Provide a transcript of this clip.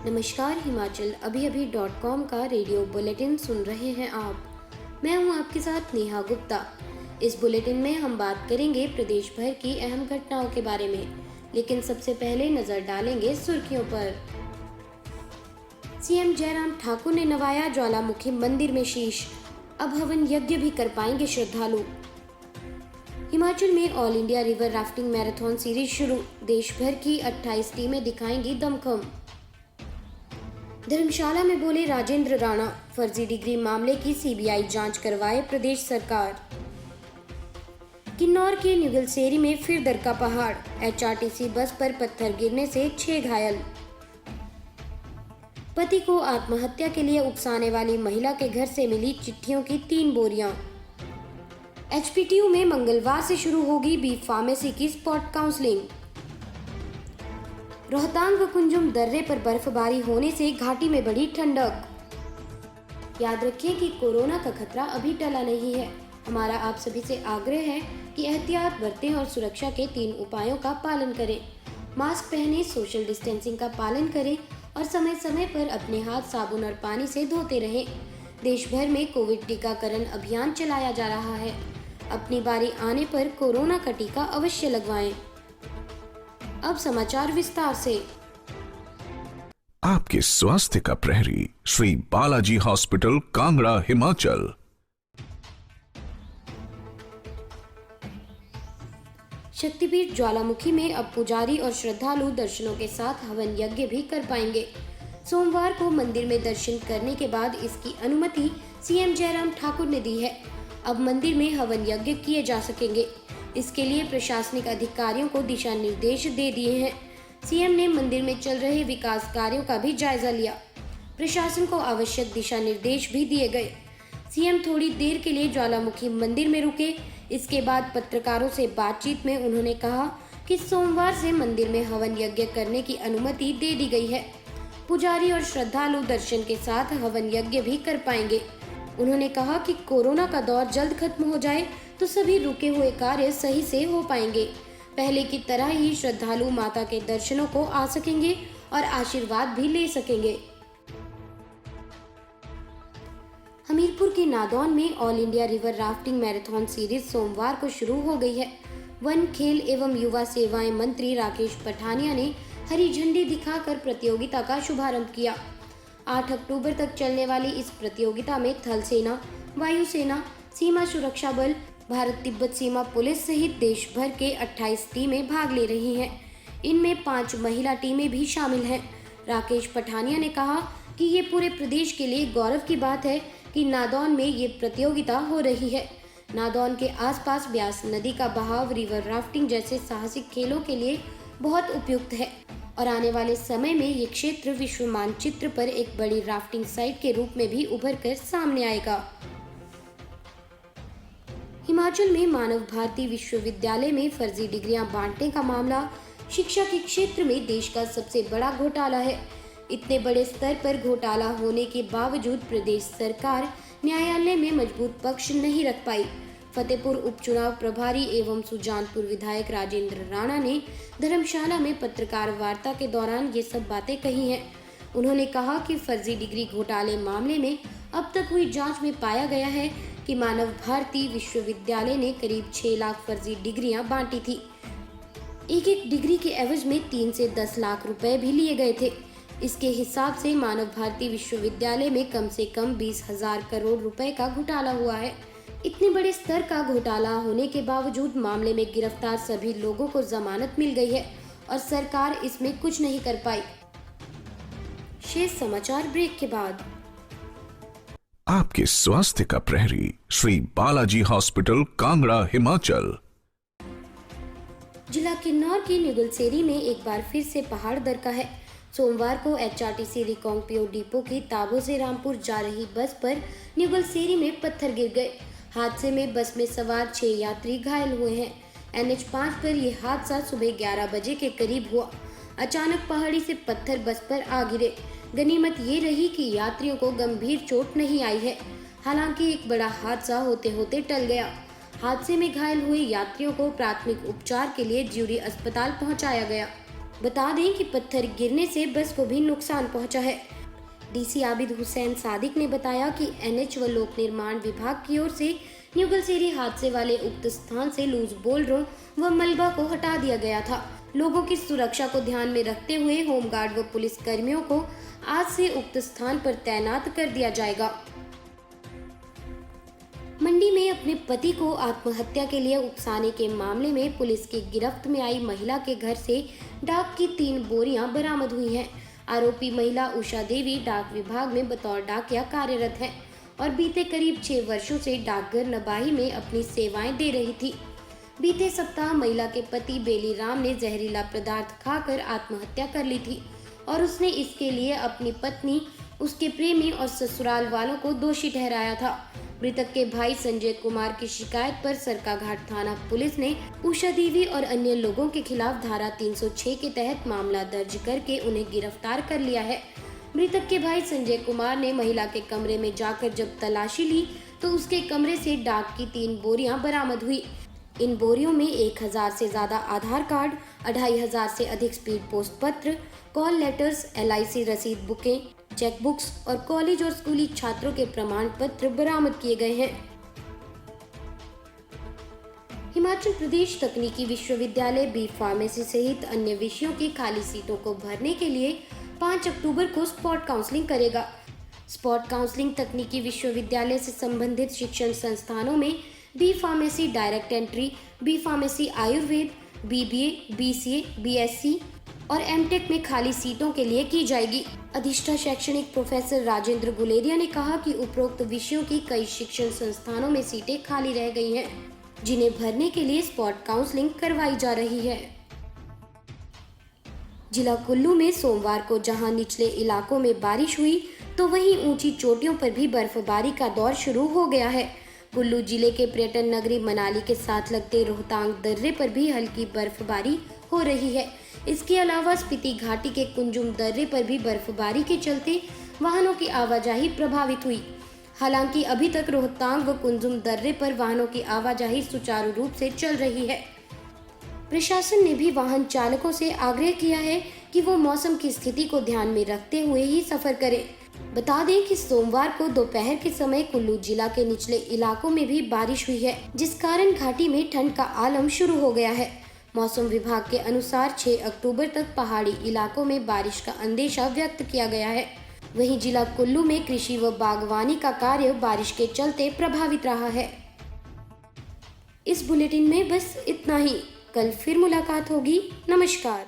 नमस्कार हिमाचल अभी अभी .com का रेडियो बुलेटिन सुन रहे हैं आप। मैं हूं आपके साथ नेहा गुप्ता। इस बुलेटिन में हम बात करेंगे प्रदेश भर की अहम घटनाओं के बारे में, लेकिन सबसे पहले नजर डालेंगे सुर्खियों पर। सीएम जयराम ठाकुर ने नवाया ज्वालामुखी मंदिर में शीश, अब हवन यज्ञ भी कर पाएंगे श्रद्धालु। हिमाचल में all India river rafting marathon series शुरू, देश भर की 28 टीमें दिखाएंगी दमखम। धर्मशाला में बोले राजेंद्र राणा, फर्जी डिग्री मामले की सीबीआई जांच करवाए प्रदेश सरकार। किन्नौर के न्यूगलसेरी में फिर दर का पहाड़, एचआरटीसी बस पर पत्थर गिरने से 6 घायल। पति को आत्महत्या के लिए उकसाने वाली महिला के घर से मिली चिट्ठियों की 3 बोरियां। एचपीटीयू में मंगलवार से शुरू होगी बी फार्मेसी की स्पॉट काउंसलिंग। रोहतांग व कुंजुम दर्रे पर बर्फबारी होने से घाटी में बढ़ी ठंडक। याद रखें कि कोरोना का खतरा अभी टला नहीं है। हमारा आप सभी से आग्रह है कि एहतियात बरतें और सुरक्षा के 3 उपायों का पालन करें। मास्क पहनें, सोशल डिस्टेंसिंग का पालन करें और समय समय पर अपने हाथ साबुन और पानी से धोते रहें। देश भर में कोविड टीकाकरण अभियान चलाया जा रहा है। अपनी बारी आने पर कोरोना का टीका अवश्य लगवाएं। अब समाचार विस्तार से। आपके स्वास्थ्य का प्रहरी श्री बालाजी हॉस्पिटल कांगड़ा हिमाचल। शक्तिपीठ ज्वालामुखी में अब पुजारी और श्रद्धालु दर्शनों के साथ हवन यज्ञ भी कर पाएंगे। सोमवार को मंदिर में दर्शन करने के बाद इसकी अनुमति सीएम जयराम ठाकुर ने दी है। अब मंदिर में हवन यज्ञ किए जा सकेंगे। इसके लिए प्रशासनिक अधिकारियों को दिशा निर्देश दे दिए हैं। सीएम ने मंदिर में चल रहे विकास कार्यों का भी जायजा लिया। प्रशासन को आवश्यक दिशा निर्देश भी दिए गए। सीएम थोड़ी देर के लिए ज्वालामुखी मंदिर में रुके। इसके बाद पत्रकारों से बातचीत में उन्होंने कहा कि सोमवार से मंदिर में हवन यज्ञ करने की अनुमति दे दी गई है। पुजारी और श्रद्धालु दर्शन के साथ हवन यज्ञ भी कर पाएंगे। उन्होंने कहा कि कोरोना का दौर जल्द खत्म हो जाए तो सभी रुके हुए कार्य सही से हो पाएंगे। पहले की तरह ही श्रद्धालु माता के दर्शनों को आ सकेंगे और आशीर्वाद भी ले सकेंगे। हमीरपुर के नादौन में all India river rafting marathon series सोमवार को शुरू हो गई है। वन, खेल एवं युवा सेवाएं मंत्री राकेश पठानिया ने हरी झंडी दिखाकर प्रतियोगिता का शुभारंभ किया। 8 अक्टूबर तक चलने वाली इस प्रतियोगिता में थल सेना, वायुसेना, सीमा सुरक्षा बल, भारत तिब्बत सीमा पुलिस सहित देश भर के 28 टीमें भाग ले रही हैं। इनमें 5 महिला टीमें भी शामिल हैं। राकेश पठानिया ने कहा कि ये पूरे प्रदेश के लिए गौरव की बात है कि नादौन में ये प्रतियोगिता हो रही है। नादौन के आसपास ब्यास नदी का बहाव रिवर राफ्टिंग जैसे साहसिक खेलों के लिए बहुत उपयुक्त है और आने वाले समय में ये क्षेत्र विश्व मानचित्र पर एक बड़ी राफ्टिंग साइट के रूप में भी उभर कर सामने आएगा। हिमाचल में मानव भारती विश्वविद्यालय में फर्जी डिग्रियां बांटने का मामला शिक्षा के क्षेत्र में देश का सबसे बड़ा घोटाला है। इतने बड़े स्तर पर घोटाला होने के बावजूद प्रदेश सरकार न्यायालय में मजबूत पक्ष नहीं रख पाई। फतेहपुर उपचुनाव प्रभारी एवं सुजानपुर विधायक राजेंद्र राणा ने धर्मशाला में पत्रकार वार्ता के दौरान ये सब बातें कही हैं। उन्होंने कहा कि फर्जी डिग्री घोटाले मामले में अब तक हुई जांच में पाया गया है कि मानव भारती विश्वविद्यालय ने करीब 6 लाख फर्जी डिग्रियां बांटी थी। एक डिग्री के एवज में 3 से 10 लाख रुपए भी लिए गए थे। इसके हिसाब से मानव भारती विश्वविद्यालय में कम से कम 20,000 करोड़ रुपए का घोटाला हुआ है। इतने बड़े स्तर का घोटाला होने के बावजूद मामले में गिरफ्तार सभी लोगों को जमानत मिल गई है और सरकार इसमें कुछ नहीं कर पाई। शेष समाचार ब्रेक के बाद। आपके स्वास्थ्य का प्रहरी श्री बालाजी हॉस्पिटल कांगड़ा हिमाचल। जिला किन्नौर की न्यूगलसेरी में एक बार फिर से पहाड़ दरका है। सोमवार को एचआरटीसी रिकांगपिओ डिपो की ताबो से रामपुर जा रही बस पर न्यूगलसेरी में पत्थर गिर गए। हादसे में बस में सवार 6 यात्री घायल हुए हैं। NH 5 पर यह हादसा सुबह 11 बजे के करीब हुआ। अचानक पहाड़ी से पत्थर बस पर आ गिरे। गनीमत ये रही कि यात्रियों को गंभीर चोट नहीं आई है। हालांकि एक बड़ा हादसा होते होते टल गया। हादसे में घायल हुए यात्रियों को प्राथमिक उपचार के लिए ज्यूरी अस्पताल पहुंचाया गया। बता दें कि पत्थर गिरने से बस को भी नुकसान पहुंचा है। डीसी आबिद हुसैन सादिक ने बताया कि एनएच व लोक निर्माण विभाग की ओर से न्यूगलसेरी हादसे वाले उक्त स्थान से लूज बोल्डरों व मलबा को हटा दिया गया था। लोगों की सुरक्षा को ध्यान में रखते हुए होमगार्ड व पुलिस कर्मियों को आज से उक्त स्थान पर तैनात कर दिया जाएगा। मंडी में अपने पति को आत्महत्या के लिए उकसाने के मामले में पुलिस की गिरफ्त में आई महिला के घर से डाक की 3 बोरियां बरामद हुई हैं। आरोपी महिला उषा देवी डाक विभाग में बतौर डाकिया कार्यरत है और बीते करीब 6 वर्षों से डाकघर नबाही में अपनी सेवाएं दे रही थी। बीते सप्ताह महिला के पति बेली राम ने जहरीला पदार्थ खाकर आत्महत्या कर ली थी और उसने इसके लिए अपनी पत्नी, उसके प्रेमी और ससुराल वालों को दोषी ठहराया था। मृतक के भाई संजय कुमार की शिकायत पर सरकाघाट थाना पुलिस ने उषा देवी और अन्य लोगों के खिलाफ धारा 306 के तहत मामला दर्ज करके उन्हें गिरफ्तार कर लिया है। मृतक के भाई संजय कुमार ने महिला के कमरे में जाकर जब तलाशी ली तो उसके कमरे से डाक की 3 बोरियां बरामद हुई। इन बोरियों में 1000 से ज्यादा आधार कार्ड, 2500 से अधिक स्पीड पोस्ट पत्र, कॉल लेटर्स, LIC रसीद बुकें, चेक बुक्स और कॉलेज और स्कूली छात्रों के प्रमाण पत्र बरामद किए गए हैं। हिमाचल प्रदेश तकनीकी विश्वविद्यालय बी फार्मेसी सहित अन्य विषयों की खाली सीटों को भरने के लिए 5 अक्टूबर को स्पॉट काउंसलिंग करेगा। स्पॉट काउंसलिंग तकनीकी विश्वविद्यालय से संबंधित शिक्षण संस्थानों में B pharmacy direct entry, B pharmacy Ayurveda, BBA, BCA, BSc और MTech में खाली सीटों के लिए की जाएगी। अधिष्ठा शैक्षणिक प्रोफेसर राजेंद्र गुलेरिया ने कहा कि उपरोक्त विषयों की कई शिक्षण संस्थानों में सीटें खाली रह गई हैं, जिन्हें भरने के लिए स्पॉट काउंसलिंग करवाई जा रही है। जिला कुल्लू में सोमवार को जहां निचले इलाकों में बारिश हुई तो वहीं ऊंची चोटियों पर भी बर्फबारी का दौर शुरू हो गया है। कुल्लू जिले के पर्यटन नगरी मनाली के साथ लगते रोहतांग दर्रे पर भी हल्की बर्फबारी हो रही है। इसके अलावा स्पीति घाटी के कुंजुम दर्रे पर भी बर्फबारी के चलते वाहनों की आवाजाही प्रभावित हुई। हालांकि अभी तक रोहतांग व कुंजुम दर्रे पर वाहनों की आवाजाही सुचारू रूप से चल रही है। प्रशासन ने भी वाहन चालकों से आग्रह किया है कि वो मौसम की स्थिति को ध्यान में रखते हुए ही सफर करें। बता दें कि सोमवार को दोपहर के समय कुल्लू जिला के निचले इलाकों में भी बारिश हुई है, जिस कारण घाटी में ठंड का आलम शुरू हो गया है। मौसम विभाग के अनुसार 6 अक्टूबर तक पहाड़ी इलाकों में बारिश का अंदेशा व्यक्त किया गया है। वहीं जिला कुल्लू में कृषि व बागवानी का कार्य बारिश के चलते प्रभावित रहा है। इस बुलेटिन में बस इतना ही। कल फिर मुलाकात होगी। नमस्कार।